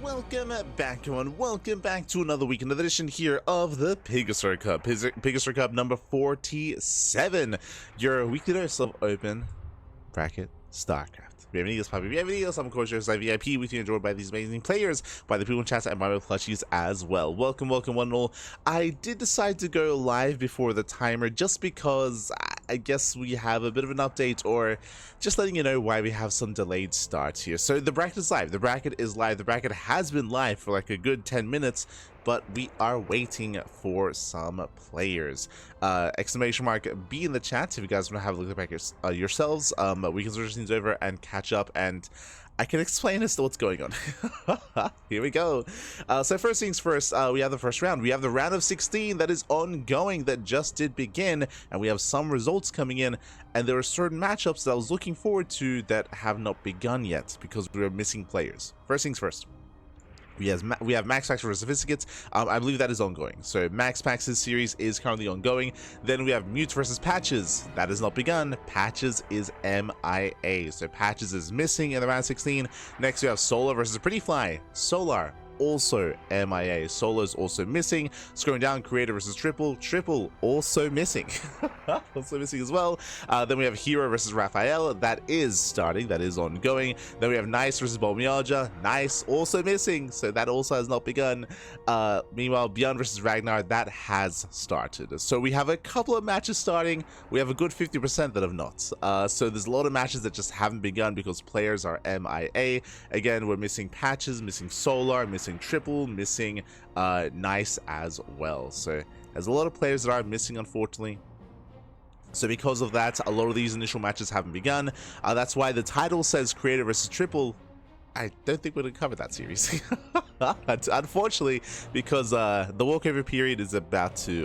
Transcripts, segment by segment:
welcome back everyone, welcome back to another weekend edition here of the PiGosaur Cup, PiGosaur Cup number 47, your weekly dose of open bracket StarCraft. Bienvenidos, papi, bienvenidos. I'm of course your VIP with you, enjoyed by these amazing players, by the people in chat, and by my plushies as well. Welcome, welcome one and all. I did decide to go live before the timer just because I guess we have a bit of an update, or just letting you know why we have some delayed starts here. So the bracket is live. The bracket is live. The bracket has been live for like a good 10 minutes, but we are waiting for some players. Exclamation mark B in the chat if you guys want to have a look at the bracket yourselves. We can switch things over and catch up, and I can explain as to what's going on. Here we go. So first things first, we have the first round. We have the round of 16 that is ongoing, that just did begin, and we have some results coming in, and there are certain matchups that I was looking forward to that have not begun yet because we are missing players. First things first. We have Max Packs for Sophisticates. I believe that is ongoing. So Max Packs' series is currently ongoing. Then we have Mute versus Patches. That has not begun. Patches is MIA. So Patches is missing in the round 16. Next we have Solar versus Pretty Fly. Solar also MIA. Solo is also missing. Scrolling down, Creator versus Triple. Triple also missing. Also missing as well. Then we have herO versus Raphael. That is starting. That is ongoing. Then we have Nice versus Bulmyeolja. Nice also missing. So that also has not begun. Meanwhile, Beyond versus Ragnar. That has started. So we have a couple of matches starting. We have a good 50% that have not. So there's a lot of matches that just haven't begun because players are MIA. Again, we're missing Patches, missing Solar, missing Triple, missing Nice as well. So there's a lot of players that are missing, unfortunately. So because of that, a lot of these initial matches haven't begun. That's why the title says Creator versus Triple. I don't think we're going to cover that series. Unfortunately, because the walkover period is about to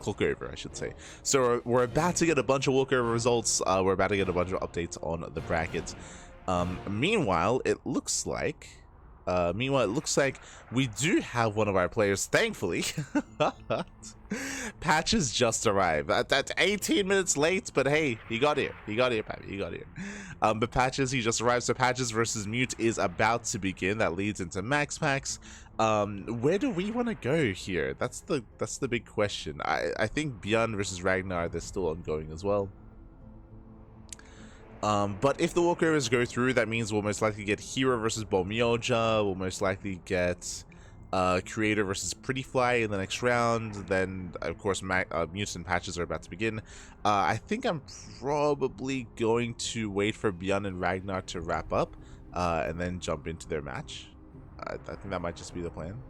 clock over, I should say. So we're about to get a bunch of walkover results. We're about to get a bunch of updates on the bracket. Meanwhile, it looks like we do have one of our players, thankfully. Patches just arrived. That's 18 minutes late, but hey, he got here. He got here, Pappy. He got here. But Patches, he just arrived. So Patches versus Mute is about to begin. That leads into Max Packs. Where do we want to go here? That's the big question. I think Beyond versus Ragnar, they're still ongoing as well. But if the walkovers go through, that means we'll most likely get herO versus Bulmyeolja. We'll most likely get Creator versus Pretty Fly in the next round. Then, of course, Mute and Patches are about to begin. I think I'm probably going to wait for Beyond and Ragnar to wrap up and then jump into their match. I think that might just be the plan.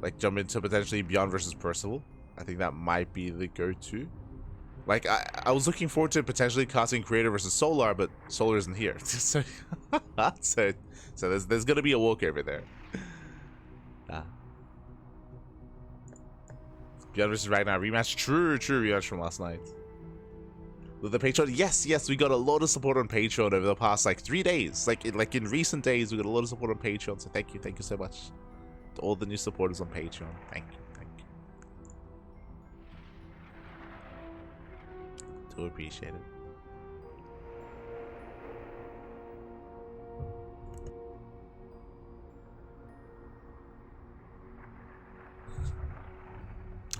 Like, jump into potentially Beyond versus Percival. I think that might be the go-to. Like, I was looking forward to potentially casting Creator versus Solar, but Solar isn't here. so there's gonna be a walkover there. Beyond versus Ragnar rematch. True rematch from last night. With the Patreon, yes, we got a lot of support on Patreon over the past like 3 days. Like in recent days, we got a lot of support on Patreon. So thank you so much to all the new supporters on Patreon. Thank you. Appreciate it.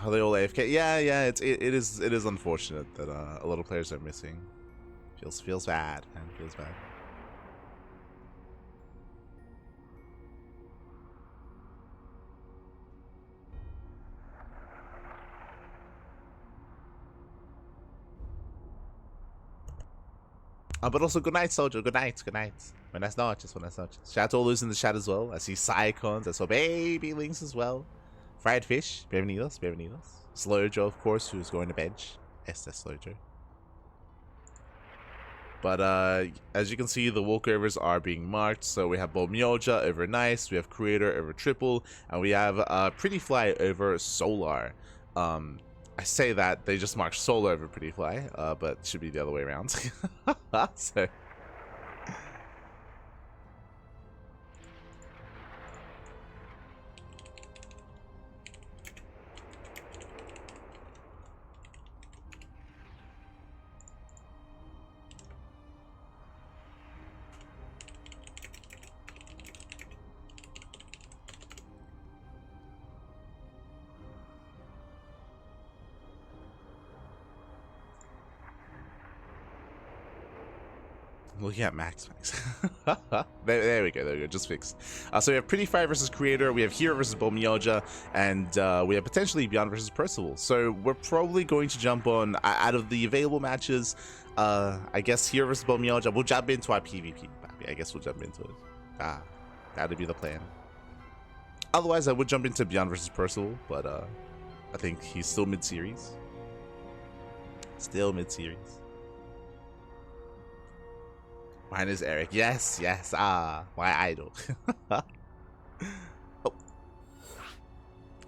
Are they all AFK? Yeah, it is unfortunate that a lot of players are missing. Feels bad, man. Feels bad. But also, good night, Soldier. Good night. Buenas noches. Shout out to all those in the chat as well. I see Psycons. I saw Baby Links as well. Fried Fish. Bienvenidos. Slowjo, of course, who's going to bench. Slowjo. But as you can see, the walkovers are being marked. So we have Bulmyeolja over Nice. We have Creator over Triple. And we have Pretty Fly over Solar. I say that they just marked Solar over Pretty Fly, but it should be the other way around. So looking at max. there we go, just fixed. So we have Pretty Fire versus Creator, we have herO versus Bulmyeolja, and we have potentially Beyond versus Percival. So we're probably going to jump on, out of the available matches, I guess herO versus Bulmyeolja. We'll jump into our PvP. I guess we'll jump into it. That'd be the plan. Otherwise, I would jump into Beyond versus Percival, but I think he's still mid-series. Still mid-series. Mine is Eric. Yes. My idol. Oh.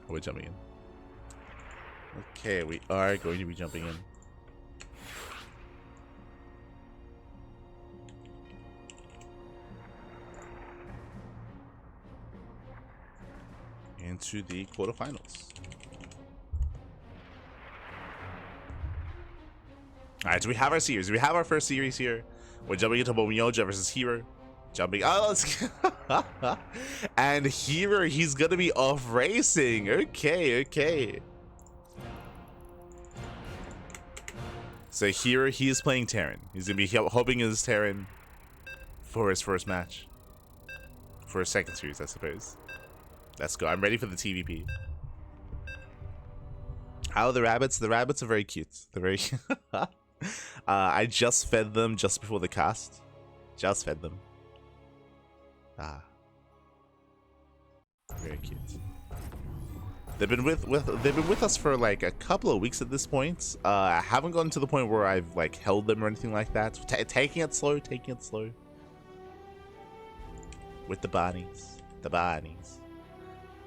We're jumping in. Okay, we are going to be jumping in. Into the quarterfinals. Alright, so we have our series. We have our first series here. We're jumping into Bulmyeolja versus herO. Jumping. Oh, let's and herO, he's gonna be off racing. Okay. So herO, he is playing Terran. He's gonna be hoping his Terran for his first match. For his second series, I suppose. Let's go. I'm ready for the TVP. How are the rabbits? The rabbits are very cute. They're very I just fed them just before the cast. Just fed them. Very cute. They've been with us for like a couple of weeks at this point. I haven't gotten to the point where I've like held them or anything like that. Taking it slow. With the bunnies.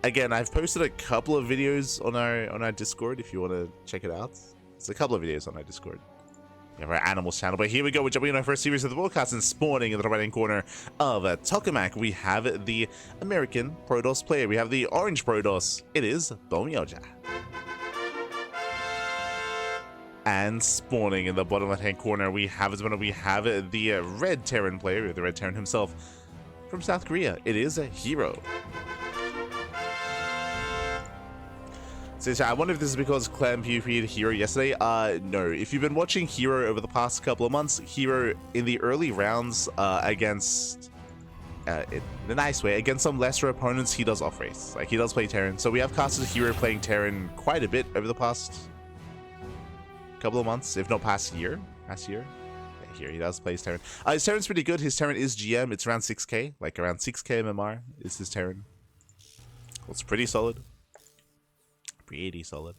Again, I've posted a couple of videos on our Discord if you want to check it out. There's a couple of videos on our Discord. We have our animals channel, but here we go. We're jumping in our first series of the broadcast and spawning in the right-hand corner of Tokamak. We have the American Protoss player. We have the orange Protoss. It is Bulmyeolja. And spawning in the bottom left-hand corner, we have the red Terran player, the red Terran himself, from South Korea. It is herO. So I wonder if this is because Clan PvP'd herO yesterday. No. If you've been watching herO over the past couple of months, herO in the early rounds against, in a nice way, against some lesser opponents, he does off race. Like, he does play Terran. So we have casted herO playing Terran quite a bit over the past couple of months, if not past year. Yeah, here he does play Terran. His Terran's pretty good. His Terran is GM. It's around 6k, like around 6k MMR is his Terran. Well, it's pretty solid. Pretty solid.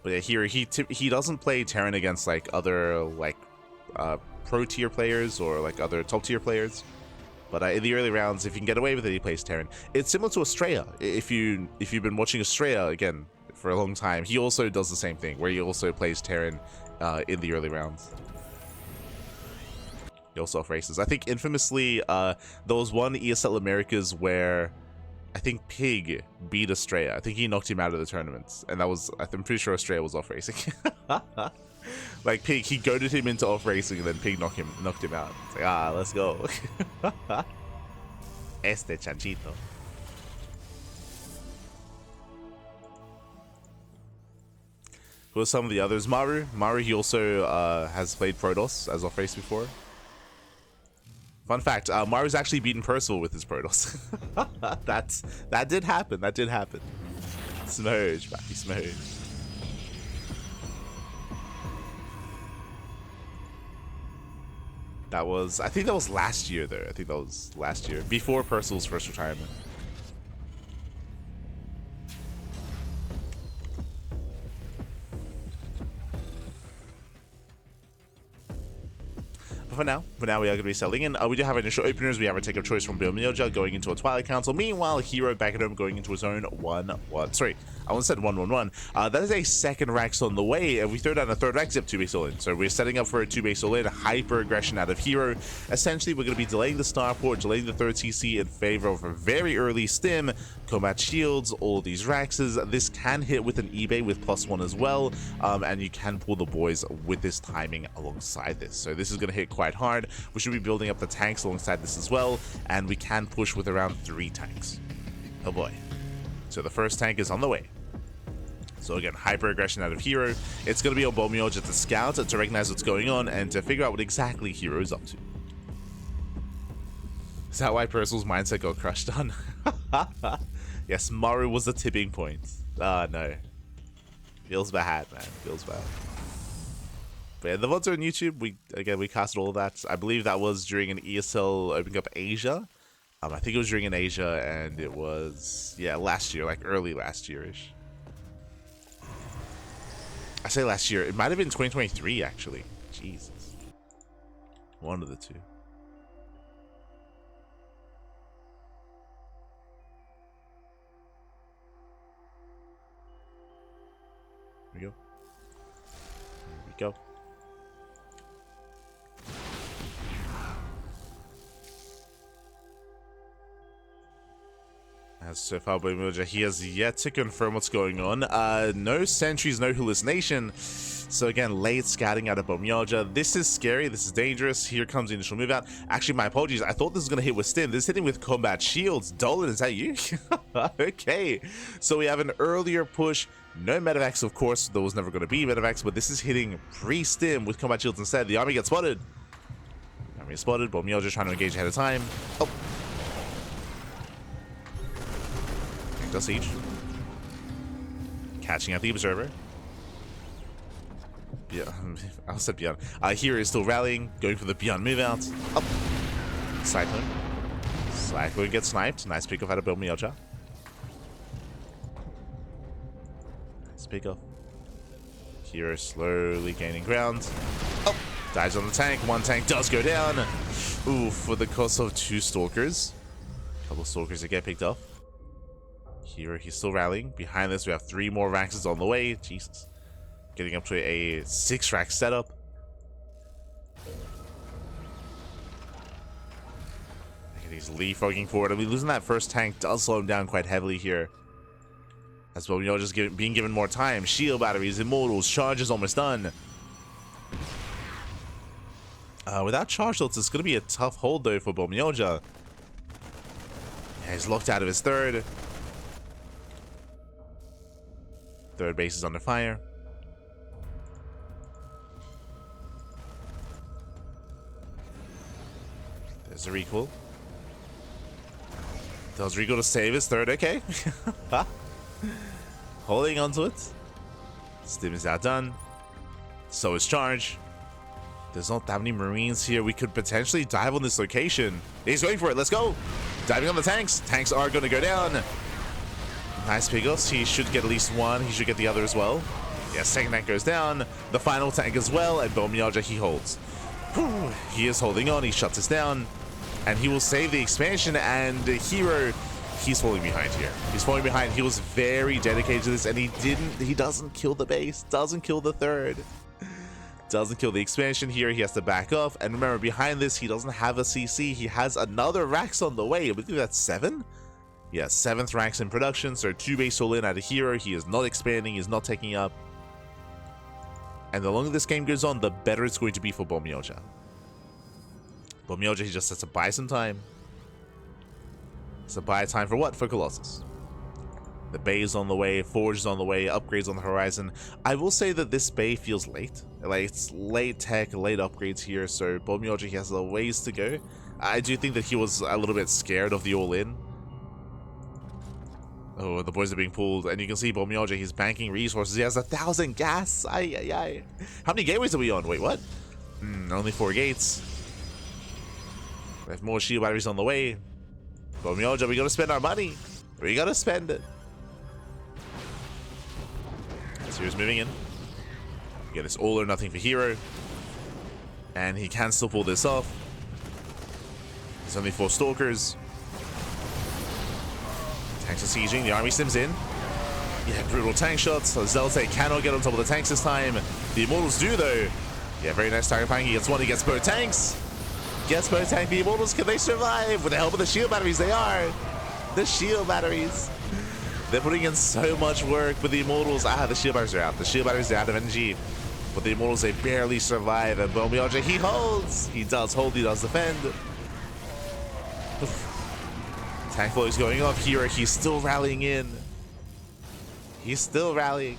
But yeah, here he doesn't play Terran against like other like pro tier players or like other top tier players. But in the early rounds, if you can get away with it, he plays Terran. It's similar to Estrella. If you've been watching Estrella again for a long time, he also does the same thing, where he also plays Terran in the early rounds. He also off races. I think infamously, there was one ESL Americas where I think Pig beat Estrella. I think he knocked him out of the tournaments, and that was, I'm pretty sure Estrella was off racing. Like Pig, he goaded him into off racing, and then Pig knocked him out. It's like, let's go. Este chanchito. Who are some of the others? Maru, he also has played Protoss as off race before. Fun fact, Maru's actually beaten Percival with his Protoss. That did happen. Smurge, Buffy, smurge. I think that was last year though. Before Percival's first retirement. But for now we are going to be selling in. We do have initial openers. We have a take of choice from Bulmyeolja going into a Twilight Council. Meanwhile, herO back at home going into his own 1-1. Sorry, I almost said 1-1-1. That is a second Rax on the way. If we throw down a third Rax, yep, 2-base all in. So we're setting up for a 2-base all in. Hyper aggression out of herO. Essentially, we're going to be delaying the starport, delaying the third CC in favor of a very early stim. Combat shields, all of these Raxes. This can hit with an eBay with +1 as well. And you can pull the boys with this timing alongside this. So this is going to hit quite hard. We should be building up the tanks alongside this as well. And we can push with around 3 tanks. Oh boy. So the first tank is on the way. So again, hyper aggression out of herO. It's going to be on Bulmyeolja to scout, to recognize what's going on, and to figure out what exactly herO is up to. Is that why Percival's mindset got crushed on? Yes, Maru was the tipping point. Ah, no. Feels bad, man. Feels bad. But yeah, the VODs are on YouTube. We casted all of that. I believe that was during an ESL opening up Asia. I think it was during an Asia, and it was, yeah, last year, like early last year-ish. I say last year. It might have been 2023, actually. Jesus. One of the two. Here we go. Here we go. As so far, Bulmyeolja, he has yet to confirm what's going on. No sentries, no hallucination. So again, late scouting out of Bulmyeolja. This is scary. This is dangerous. Here comes the initial move out. Actually, my apologies. I thought this was going to hit with Stim. This is hitting with combat shields. Dolan, is that you? Okay. So we have an earlier push. No medevacs, of course. There was never going to be medevacs, but this is hitting pre-Stim with combat shields instead. The army gets spotted. Army is spotted. Bulmyeolja trying to engage ahead of time. Oh. Does siege. Catching out the observer. Yeah, I said beyond. Here is still rallying, going for the beyond move out. Up. Cyclone. Cyclone gets sniped. Nice pick off out of Bulmyeolja. Nice pick off. Here slowly gaining ground. Oh, dives on the tank. One tank does go down. Ooh, for the cost of 2 stalkers. A couple of stalkers that get picked off. Here, he's still rallying. Behind this, we have 3 more Raxes on the way. Jesus. Getting up to a 6 rack setup. He's leapfrogging forward. I mean, losing that first tank does slow him down quite heavily here. As well, just being given more time. Shield batteries, immortals, charge is almost done. Without charge ults, it's going to be a tough hold, though, for Bulmyeolja. Yeah, he's locked out of his third. Third base is under fire. There's a recall. Does recall to save his third, okay. Holding onto it. Stim is outdone. So is charge. There's not that many Marines here. We could potentially dive on this location. He's going for it. Let's go. Diving on the tanks. Tanks are going to go down. Nice PiGosaur. He should get at least one. He should get the other as well. Yeah, second tank goes down. The final tank as well. And Bulmyeolja, he holds. Whew. He is holding on. He shuts us down. And he will save the expansion. And herO, he's falling behind here. He's falling behind. He was very dedicated to this. And he doesn't kill the base. Doesn't kill the third. Doesn't kill the expansion here. He has to back off. And remember, behind this, he doesn't have a CC. He has another Rax on the way. I believe that's 7. Yeah, 7th Rax in production, so 2 base all in out of herO. He is not expanding, he's not taking up. And the longer this game goes on, the better it's going to be for Bulmyeolja. Bulmyeolja, he just has to buy some time. So buy time for what? For Colossus. The bay is on the way, Forge is on the way, upgrades on the horizon. I will say that this bay feels late. Like, it's late tech, late upgrades here, so Bulmyeolja, he has a ways to go. I do think that he was a little bit scared of the all-in. Oh, the boys are being pulled, and you can see Bulmyeolja, he's banking resources. He has 1,000 gas. Ay, ay, ay. How many gateways are we on? Wait, what? Only 4 gates. We have more shield batteries on the way. Bulmyeolja, we gotta spend our money. We gotta spend it. So he's moving in. Yeah, this all or nothing for herO. And he can still pull this off. There's only 4 stalkers. Tanks are sieging, the army stims in. Yeah, brutal tank shots. So Zelte cannot get on top of the tanks this time. The Immortals do, though. Yeah, very nice target pang. He gets one, he gets both tanks. Gets both tank. The Immortals, can they survive? With the help of the shield batteries, they are. The shield batteries. They're putting in so much work, but the Immortals, the shield batteries are out. The shield batteries are out of energy. But the Immortals, they barely survive. And Bulmyeolja, he holds. He does hold, he does defend. Tank flow is going off. herO, he's still rallying in. He's still rallying.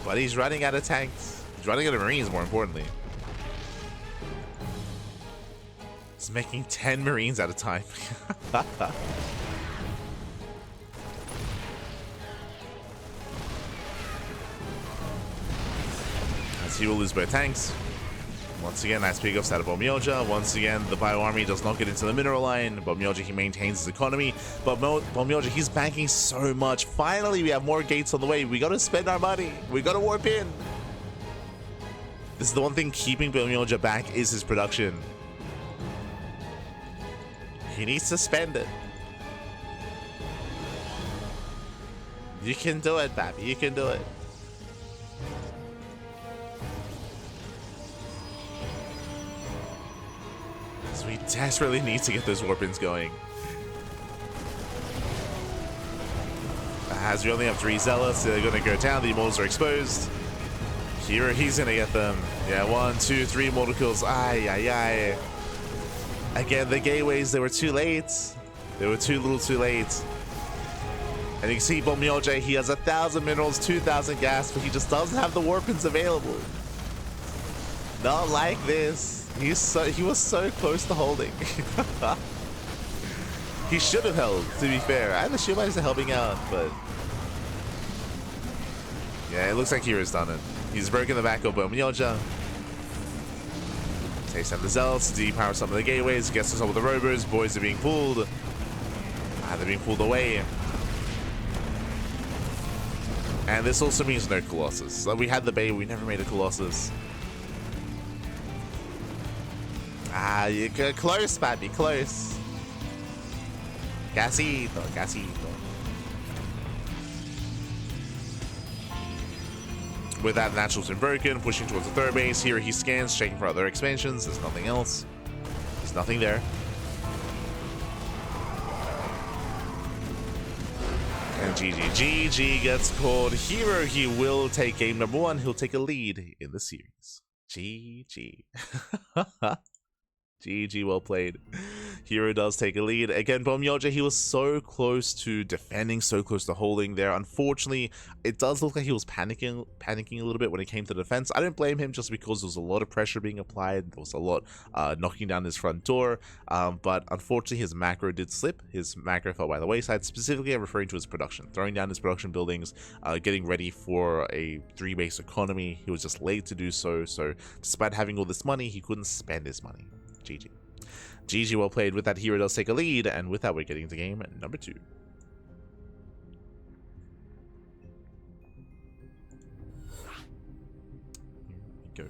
But he's running out of tanks. He's running out of Marines, more importantly. He's making 10 Marines at a time. As he will lose both tanks. Once again, nice pickups out of Bulmyeolja. Once again, the Bio Army does not get into the mineral line. Bulmyeolja, he maintains his economy. But Bulmyeolja, he's banking so much. Finally, we have more gates on the way. We gotta spend our money. We gotta warp in. This is the one thing keeping Bulmyeolja back is his production. He needs to spend it. You can do it, Pappy. You can do it. So we desperately need to get those warp-ins going. As we only have 3 zealots, they're going to go down. The immortals are exposed. herO, he's going to get them. Yeah, 1, 2, 3 mortal kills. Ay, ay, ay. Again, the gateways, they were too late. They were too little too late. And you can see Bulmyeolja, he has 1,000 minerals, 2,000 gas, but he just doesn't have the warp-ins available. Not like this. He was so close to holding. He should have held, to be fair. And the shield are helping out, but yeah, it looks like herO's done it. He's broken the back of Bulmyeolja. Takes down the zealots, depower some of the gateways, gets to some of the rovers. Boys are being pulled. They're being pulled away. And this also means no Colossus. So we had the Bay, we never made a Colossus. You get close, baby, close. Gasito, gasito. With that, Natural's been broken, pushing towards the third base. Here he scans, checking for other expansions. There's nothing else. There's nothing there. And GG gets called. herO, he will take game number 1. He'll take a lead in the series. GG. GG, well played. herO does take a lead. Again, Bulmyeolja, he was so close to defending, so close to holding there. Unfortunately, it does look like he was panicking a little bit when it came to defense. I don't blame him just because there was a lot of pressure being applied. There was a lot knocking down his front door. But unfortunately, his macro did slip. His macro fell by the wayside. Specifically, I'm referring to his production. Throwing down his production buildings, getting ready for a 3-base economy. He was just late to do so. So despite having all this money, he couldn't spend his money. GG. GG, well played. With that, herO does take a lead, and with that, we're getting to game number 2. Here we go.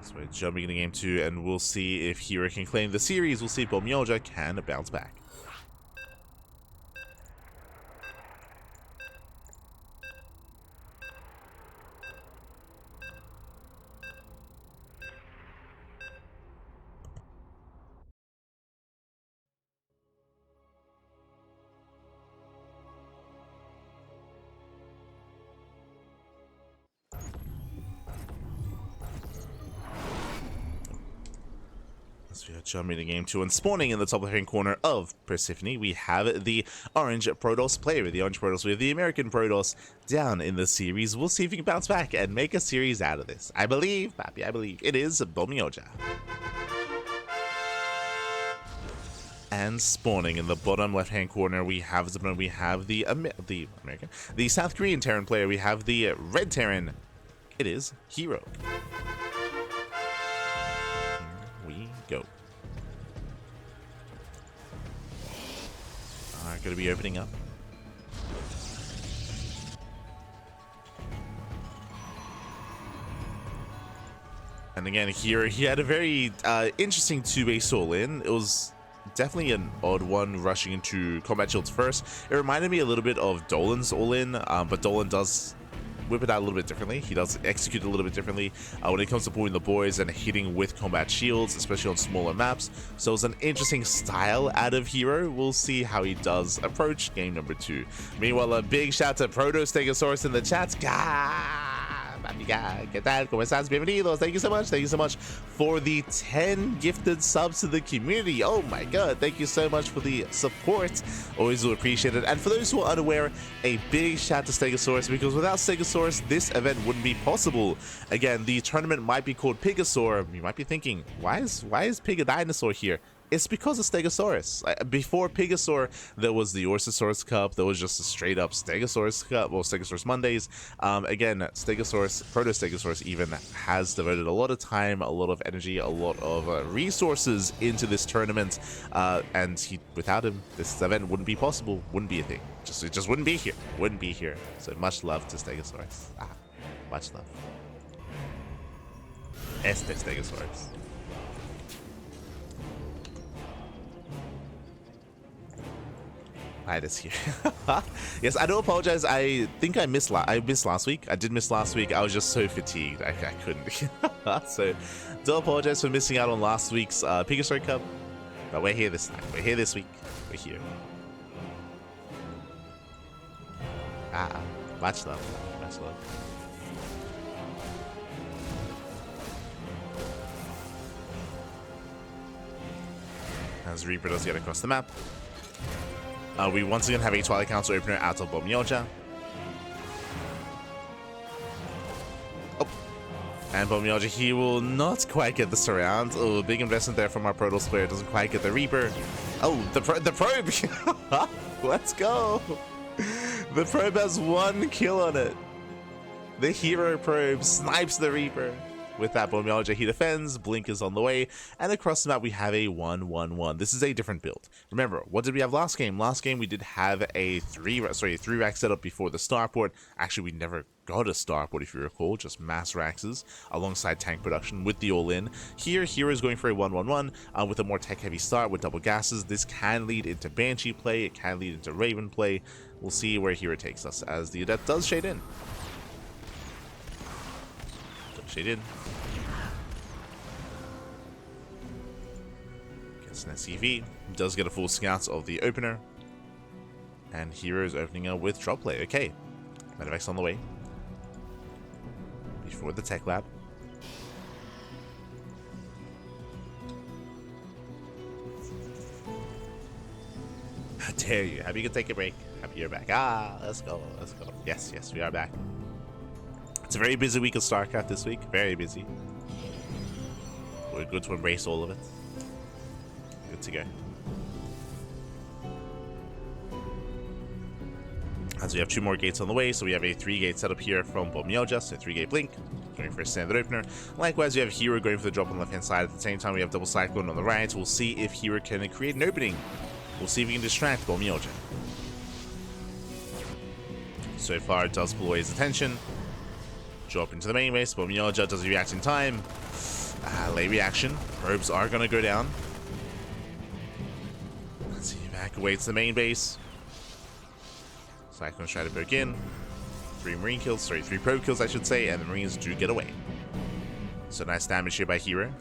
So we're jumping into game 2, and we'll see if herO can claim the series. We'll see if Bulmyeolja can bounce back. We are jumping to game 2 and spawning in the top left-hand corner of Persephone. We have the orange Protoss player. With the orange Protoss, we have the American Protoss down in the series. We'll see if he can bounce back and make a series out of this. I believe, Pappy, I believe it is Bulmyeolja. And spawning in the bottom left-hand corner, we have the South Korean Terran player. We have the red Terran. It is herO. Go. Going to be opening up. And again, here he had a very interesting 2-base all-in. It was definitely an odd one, rushing into combat shields first. It reminded me a little bit of Dolan's all-in, but Dolan does whip it out a little bit differently. He does execute a little bit differently when it comes to pulling the boys and hitting with combat shields, especially on smaller maps. So it's an interesting style out of herO. We'll see how he does approach game number 2. Meanwhile, a big shout to Protostegosaurus in the chat. God, amiga, ¿qué tal? ¿Cómo estás? Bienvenidos. Thank you so much for the 10 gifted subs to the community. Oh my god, thank you so much for the support. Always do appreciate it. And for those who are unaware, a big shout to Stegosaurus, because without Stegosaurus, this event wouldn't be possible. Again, the tournament might be called PiGosaur. You might be thinking, why is Pig a dinosaur here? It's because of Stegosaurus. Before PiGosaur, there was the PiGosaur Cup. There was just a straight up Stegosaurus Cup, well, Stegosaurus Mondays. Again, Stegosaurus, Proto-Stegosaurus even, has devoted a lot of time, a lot of energy, a lot of resources into this tournament. And without him, this event wouldn't be possible, wouldn't be a thing. It just wouldn't be here. Wouldn't be here. So much love to Stegosaurus. Much love. Stegosaurus. This year. Yes, I do apologize. I think I missed last week. I did miss last week. I was just so fatigued. I couldn't. So do apologize for missing out on last week's PiGosaur Cup. But we're here this time. We're here this week. We're here. Much love. Much love. As Reaper does get across the map. We once again have a Twilight Council opener out of Bulmyeolja. Oh. And Bulmyeolja, he will not quite get the surround. Oh, big investment there from our Protoss player. Doesn't quite get the Reaper. Oh, the probe. Let's go. The probe has 1 kill on it. The herO probe snipes the Reaper. With that, Bulmyeolja, he defends, Blink is on the way, and across the map we have a 1-1-1. This is a different build. Remember, what did we have last game? Last game we did have a 3-rack setup before the starport. Actually, we never got a starport, if you recall, just mass raxes alongside tank production with the all-in. Here, herO is going for a 1-1-1 with a more tech-heavy start with double gases. This can lead into Banshee play, it can lead into Raven play. We'll see where herO takes us, as the Adept does shade in. Shade in. Gets an SCV. Does get a full scout of the opener. And herO is opening up with drop play. Okay. Medivacs on the way. Before the tech lab. How dare you. Happy you can take a break. Happy you're back. Let's go. Let's go. Yes, we are back. It's a very busy week of StarCraft this week. Very busy. We're good to embrace all of it. Good to go. As we have 2 more gates on the way, so we have a 3-gate setup here from Bulmyeolja, so 3-gate Blink, going for a standard opener. Likewise, we have herO going for the drop on the left-hand side. At the same time, we have double cyclone on the right. We'll see if herO can create an opening. We'll see if we can distract Bulmyeolja. So far, it does pull away his attention. Drop into the main base. Bulmyeolja does react in time. Late reaction. Probes are going to go down. Let's see. Back away to the main base. Cyclones try to poke in. 3 marine kills. Sorry, 3 probe kills, I should say. And the marines do get away. So nice damage here by herO.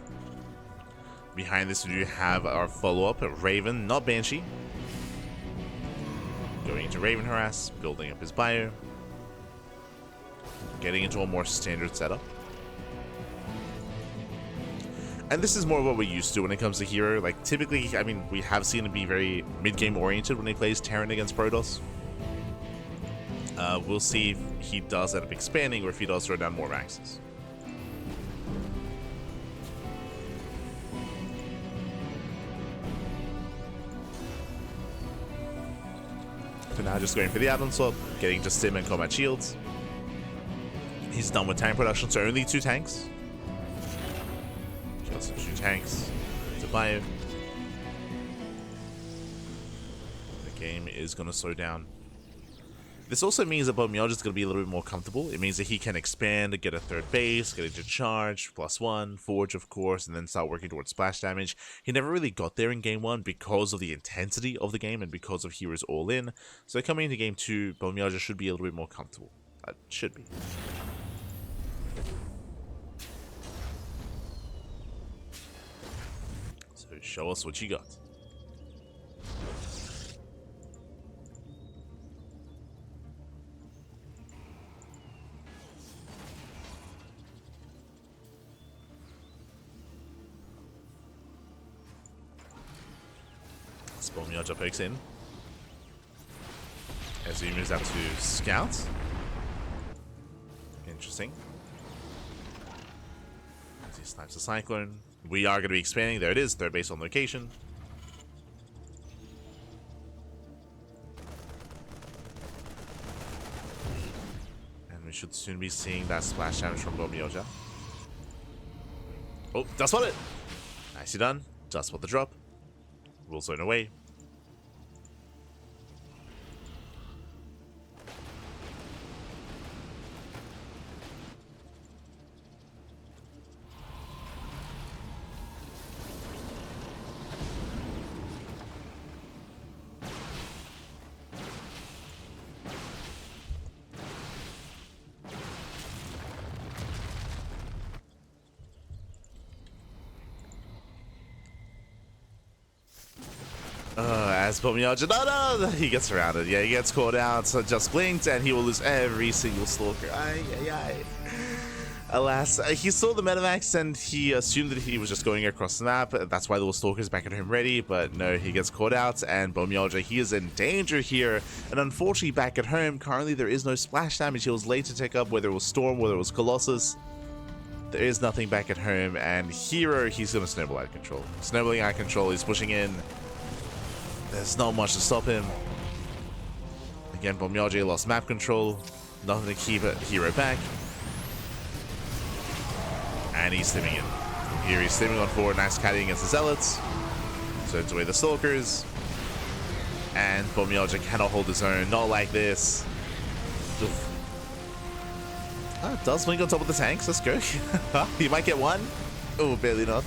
Behind this, we do have our follow-up. Raven, not Banshee. Going into Raven harass. Building up his bio. Getting into a more standard setup. And this is more what we're used to when it comes to herO. Like, typically, I mean, we have seen him be very mid-game oriented when he plays Terran against Protoss. We'll see if he does end up expanding or if he does throw down more maxes. For now, just going for the add-on swap, getting to stim and combat shields. He's done with tank production, so only 2 tanks. Just 2 tanks to bio. The game is going to slow down. This also means that Bulmyeolja is going to be a little bit more comfortable. It means that he can expand, get a 3rd base, get into charge, +1, forge of course, and then start working towards splash damage. He never really got there in game 1 because of the intensity of the game and because of herO's all-in. So coming into game 2, Bulmyeolja should be a little bit more comfortable. Should be. So show us what you got. As Bulmyeolja pokes in. As he moves out to scout. Interesting. As he snipes the Cyclone. We are going to be expanding. There it is. Third base on location. And we should soon be seeing that splash damage from Bulmyeolja. Oh, Dust Spot it! Nicely done. Dust Spot the drop. Will zone away. As Bulmyeolja, no, he gets surrounded. Yeah, he gets caught out. So just blinked, and he will lose every single stalker. Ay, ay, ay. Alas, he saw the Metamax, and he assumed that he was just going across the map. That's why there were stalkers back at home ready. But no, he gets caught out, and Bulmyeolja, he is in danger here. And unfortunately, back at home, currently there is no splash damage. He was late to take up, whether it was Storm, whether it was Colossus. There is nothing back at home, and herO, he's going to snowball out of control. Snowballing out of control, he's pushing in. There's not much to stop him. Again, Bulmyeolja lost map control. Nothing to keep herO back. And he's stimming in. From here, he's stimming on forward. Nice caddying against the Zealots. Turns away the Stalkers. And Bulmyeolja cannot hold his own. Not like this. Oof. Ah, does blink on top of the tanks. Let's go. He might get one. Oh, barely not.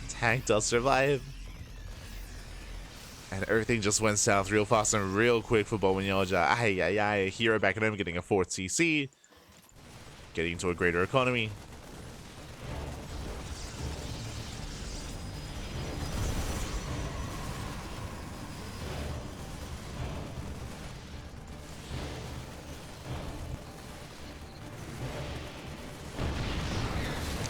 Tank does survive. And everything just went south real fast and real quick for Bulmyeolja. Ay, ay, ay. herO back at home getting a 4th CC. Getting into a greater economy.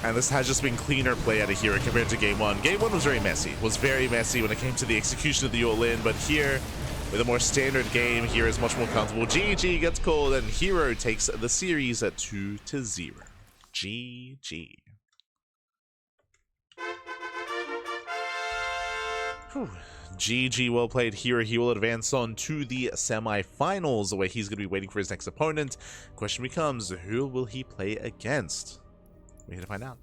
And this has just been cleaner play out of herO compared to Game 1. Game 1 was very messy. Was very messy when it came to the execution of the all-in. But here, with a more standard game, herO is much more comfortable. GG gets called, and herO takes the series at 2-0. GG. Whew. GG, well played herO. He will advance on to the semi-finals, where he's going to be waiting for his next opponent. Question becomes, who will he play against? We're here to find out.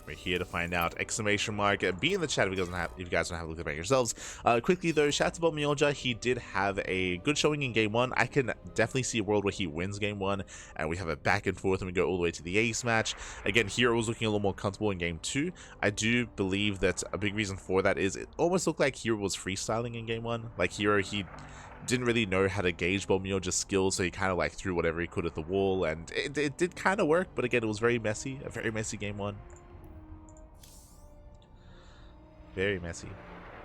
We're here to find out. Exclamation mark. Be in the chat if you guys don't have a look at it yourselves. Quickly though, shout out to Bulmyeolja. He did have a good showing in Game 1. I can definitely see a world where he wins Game 1, and we have a back and forth, and we go all the way to the ace match. Again, herO was looking a little more comfortable in Game 2. I do believe that a big reason for that is it almost looked like herO was freestyling in Game 1. Like herO, he didn't really know how to gauge Bulmyeolja's skills, so he kind of like threw whatever he could at the wall, and it did kind of work, but again, it was very messy. A very messy Game 1. Very messy.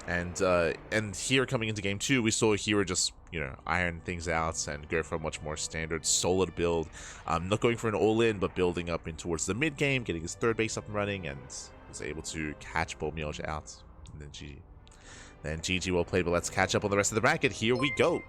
And here coming into Game 2, we saw herO just, you know, iron things out and go for a much more standard, solid build. Not going for an all-in, but building up in towards the mid-game, getting his third base up and running, and was able to catch Bulmyeolja out. And then GG. Then GG, well played, but let's catch up on the rest of the bracket. Here we go.